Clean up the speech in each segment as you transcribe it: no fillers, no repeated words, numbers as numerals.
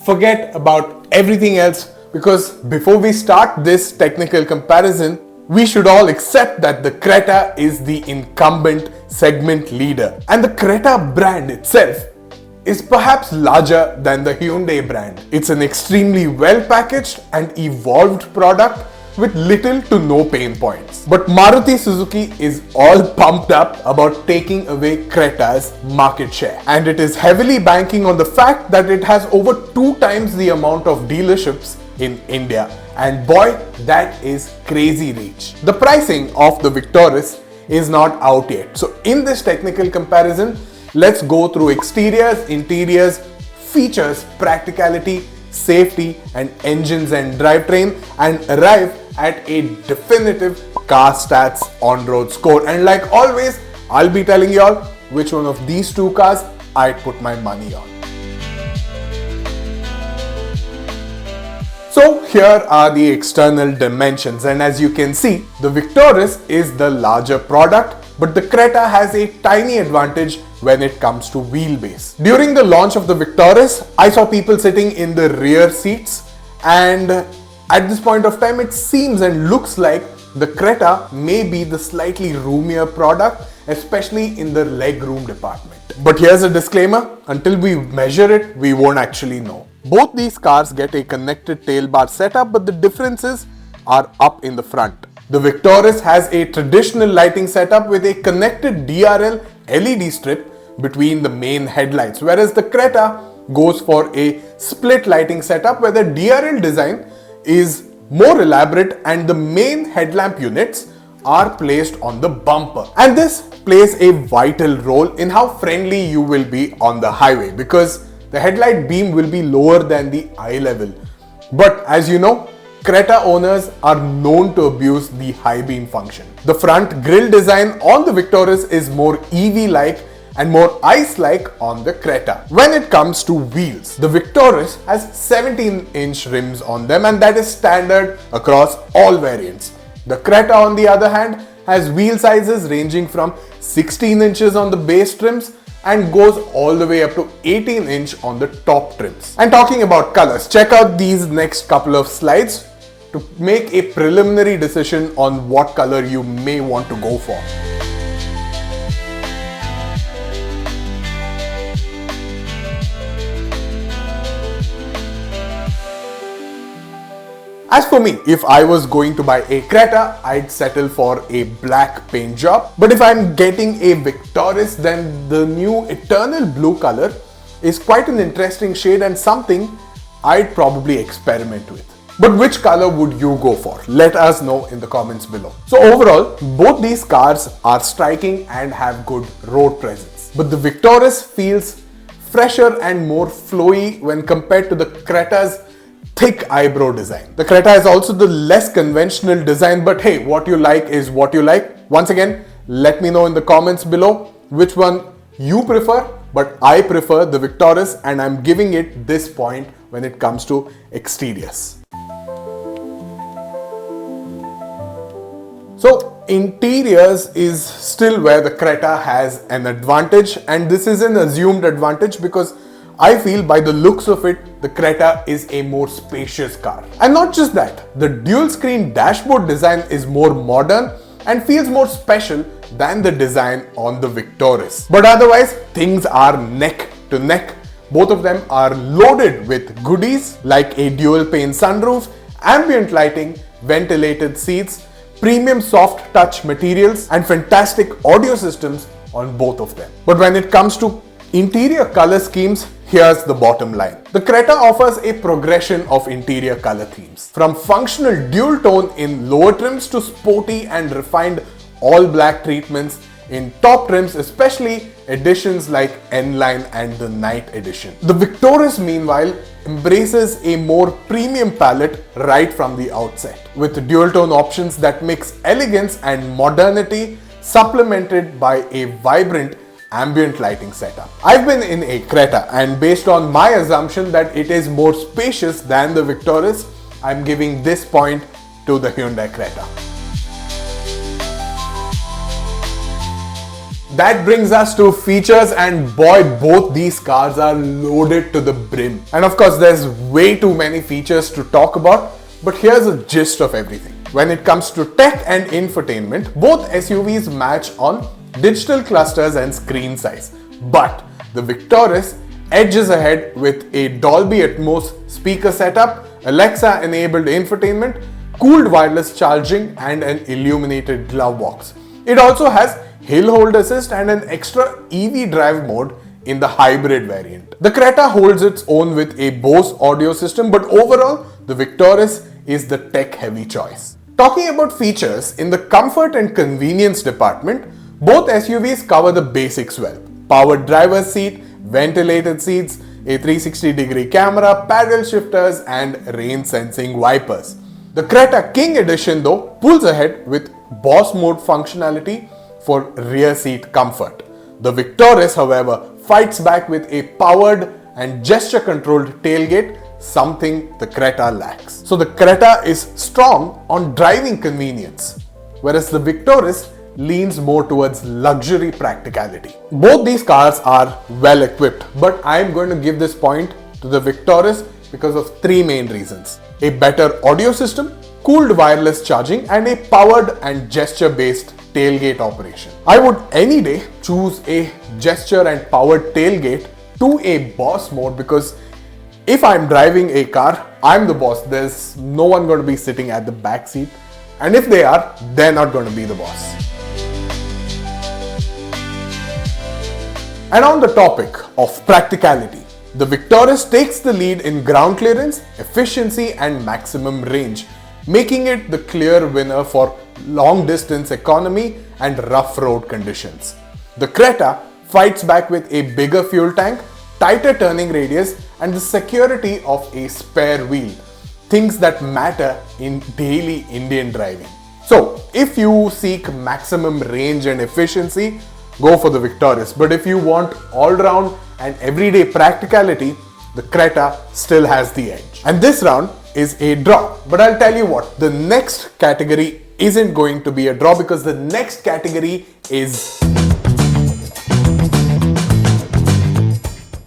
Forget about everything else, because before we start this technical comparison, we should all accept that the Creta is the incumbent segment leader, and the Creta brand itself is perhaps larger than the Hyundai brand. It's an extremely well packaged and evolved product with little to no pain points. But Maruti Suzuki is all pumped up about taking away Creta's market share, and it is heavily banking on the fact that it has over 2 times the amount of dealerships in India, and boy, that is crazy reach. The pricing of the Victoris is not out yet, so in this technical comparison, let's go through exteriors, interiors, features, practicality, safety and engines and drivetrain, and arrive at a definitive CarStats on-road score. And like always, I'll be telling you all which one of these 2 cars I'd put my money on. So here are the external dimensions, and as you can see, the Victoris is the larger product, but the Creta has a tiny advantage when it comes to wheelbase. During the launch of the Victoris, I saw people sitting in the rear seats, and at this point of time, it seems and looks like the Creta may be the slightly roomier product, especially in the legroom department. But here's a disclaimer, until we measure it, we won't actually know. Both these cars get a connected tail bar setup, but the differences are up in the front. The Victoris has a traditional lighting setup with a connected DRL LED strip between the main headlights, whereas the Creta goes for a split lighting setup where the DRL design is more elaborate and the main headlamp units are placed on the bumper. And this plays a vital role in how friendly you will be on the highway, because the headlight beam will be lower than the eye level. But as you know, Creta owners are known to abuse the high beam function. The front grille design on the Victoris is more EV-like and more ICE-like on the Creta. When it comes to wheels, the Victoris has 17-inch rims on them, and that is standard across all variants. The Creta, on the other hand, has wheel sizes ranging from 16 inches on the base trims and goes all the way up to 18 inch on the top trims. And talking about colors, check out these next couple of slides to make a preliminary decision on what color you may want to go for. As for me, if I was going to buy a Creta, I'd settle for a black paint job. But if I'm getting a Victoris, then the new eternal blue color is quite an interesting shade and something I'd probably experiment with. But which color would you go for? Let us know in the comments below. So overall, both these cars are striking and have good road presence. But the Victoris feels fresher and more flowy when compared to the Creta's thick eyebrow design. The Creta is also the less conventional design, but hey, what you like is what you like. Once again, let me know in the comments below which one you prefer, but I prefer the Victoris and I'm giving it this point when it comes to exteriors. So interiors is still where the Creta has an advantage, and this is an assumed advantage because I feel by the looks of it, the Creta is a more spacious car. And not just that, the dual screen dashboard design is more modern and feels more special than the design on the Victoris. But otherwise, things are neck to neck. Both of them are loaded with goodies like a dual pane sunroof, ambient lighting, ventilated seats, premium soft touch materials, and fantastic audio systems on both of them. But when it comes to interior color schemes, here's the bottom line. The Creta offers a progression of interior color themes, from functional dual tone in lower trims to sporty and refined all black treatments in top trims, especially editions like N-Line and the Night Edition. The Victoris, meanwhile, embraces a more premium palette right from the outset, with dual tone options that mix elegance and modernity, supplemented by a vibrant ambient lighting setup. I've been in a Creta, and based on my assumption that it is more spacious than the Victoris, I'm giving this point to the Hyundai Creta. That brings us to features, and boy, both these cars are loaded to the brim. And of course, there's way too many features to talk about, but here's a gist of everything. When it comes to tech and infotainment, both SUVs match on digital clusters and screen size. But the Victoris edges ahead with a Dolby Atmos speaker setup, Alexa-enabled infotainment, cooled wireless charging, and an illuminated glove box. It also has hill hold assist and an extra EV drive mode in the hybrid variant. The Creta holds its own with a Bose audio system, but overall, the Victoris is the tech-heavy choice. Talking about features, in the comfort and convenience department, both SUVs cover the basics well. Powered driver's seat, ventilated seats, a 360-degree camera, paddle shifters, and rain-sensing wipers. The Creta King Edition, though, pulls ahead with Boss Mode functionality for rear seat comfort. The Victoris, however, fights back with a powered and gesture-controlled tailgate, something the Creta lacks. So the Creta is strong on driving convenience, whereas the Victoris leans more towards luxury practicality. Both these cars are well equipped, but I'm going to give this point to the Victoris because of three main reasons: a better audio system, cooled wireless charging, and a powered and gesture-based tailgate operation. I would any day choose a gesture and powered tailgate to a boss mode, because if I'm driving a car, I'm the boss. There's no one going to be sitting at the back seat, and if they are, they're not going to be the boss. And on the topic of practicality, the Victoris takes the lead in ground clearance, efficiency, and maximum range, making it the clear winner for long distance economy and rough road conditions. The Creta fights back with a bigger fuel tank, tighter turning radius, and the security of a spare wheel, things that matter in daily Indian driving. So if you seek maximum range and efficiency, go for the Victoris. But if you want all-round and everyday practicality, the Creta still has the edge. And this round is a draw. But I'll tell you what, the next category isn't going to be a draw, because the next category is...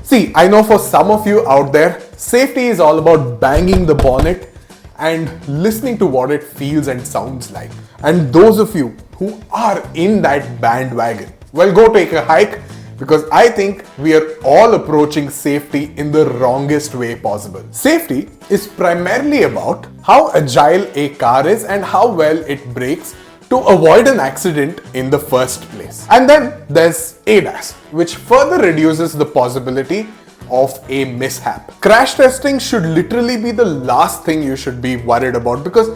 See, I know for some of you out there, safety is all about banging the bonnet and listening to what it feels and sounds like. And those of you who are in that bandwagon, well, go take a hike, because I think we are all approaching safety in the wrongest way possible. Safety is primarily about how agile a car is and how well it brakes to avoid an accident in the first place. And then there's ADAS, which further reduces the possibility of a mishap. Crash testing should literally be the last thing you should be worried about, because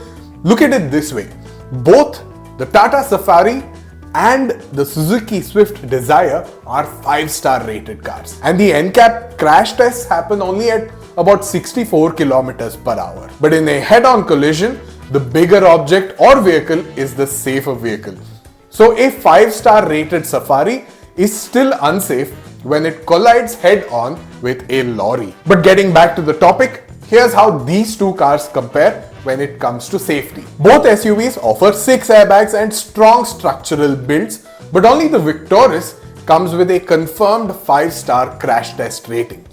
look at it this way: both the Tata Safari and the Suzuki Swift Desire are 5-star rated cars, and the NCAP crash tests happen only at about 64 kilometers per hour. But in a head-on collision, the bigger object or vehicle is the safer vehicle. So a 5-star rated Safari is still unsafe when it collides head-on with a lorry. But getting back to the topic, here's how these two cars compare when it comes to safety. Both SUVs offer 6 airbags and strong structural builds, but only the Victoris comes with a confirmed 5-star crash test rating.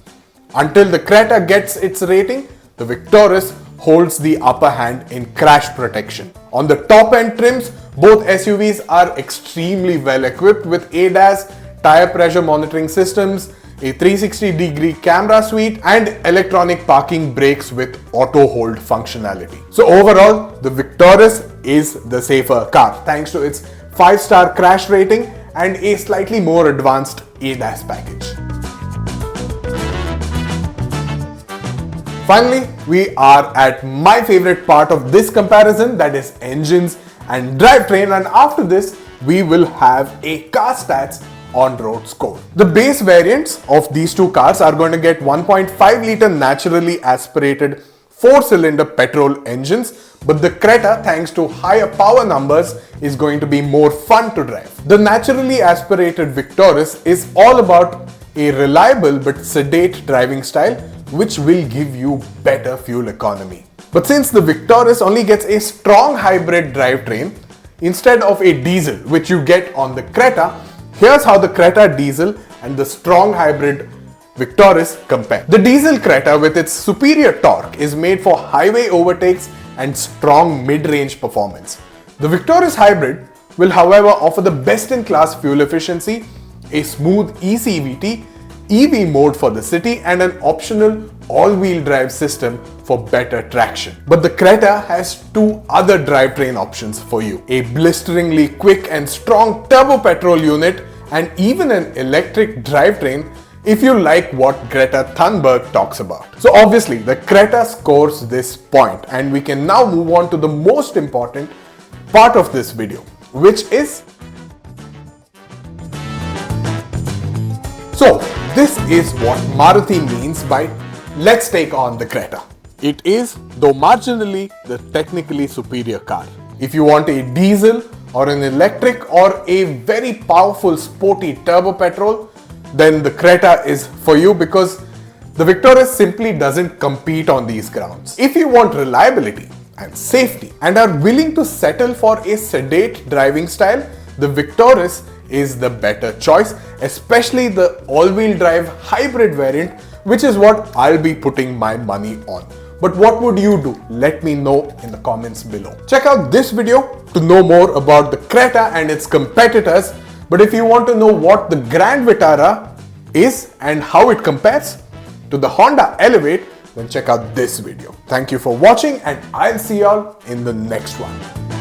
Until the Creta gets its rating, the Victoris holds the upper hand in crash protection. On the top end trims, both SUVs are extremely well equipped with ADAS, tire pressure monitoring systems, a 360-degree camera suite, and electronic parking brakes with auto hold functionality. So overall, the Victoris is the safer car thanks to its 5-star crash rating and a slightly more advanced ADAS package. Finally, we are at my favorite part of this comparison, that is engines and drivetrain, and after this we will have a CarStats on-road score. The base variants of these two cars are going to get 1.5 litre naturally aspirated 4-cylinder petrol engines, but the Creta, thanks to higher power numbers, is going to be more fun to drive. The naturally aspirated Victoris is all about a reliable but sedate driving style, which will give you better fuel economy. But since the Victoris only gets a strong hybrid drivetrain instead of a diesel, which you get on the Creta, Here's how the Creta diesel and the strong hybrid Victoris compare. The diesel Creta with its superior torque is made for highway overtakes and strong mid-range performance. The Victoris hybrid will however offer the best-in-class fuel efficiency, a smooth eCVT, EV mode for the city and an optional all-wheel drive system for better traction. But the Creta has two other drivetrain options for you. A blisteringly quick and strong turbo petrol unit and even an electric drivetrain if you like what Greta Thunberg talks about. So obviously the Creta scores this point and we can now move on to the most important part of this video, which is so this is what Maruti means by let's take on the Creta. It is, though marginally, the technically superior car. If you want a diesel or an electric or a very powerful sporty turbo petrol, then the Creta is for you because the Victoris simply doesn't compete on these grounds. If you want reliability and safety and are willing to settle for a sedate driving style, the Victoris is the better choice, especially the all-wheel drive hybrid variant, which is what I'll be putting my money on. But what would you do? Let me know in the comments below. Check out this video to know more about the Creta and its competitors. But if you want to know what the Grand Vitara is and how it compares to the Honda Elevate, then check out this video. Thank you for watching and I'll see y'all in the next one.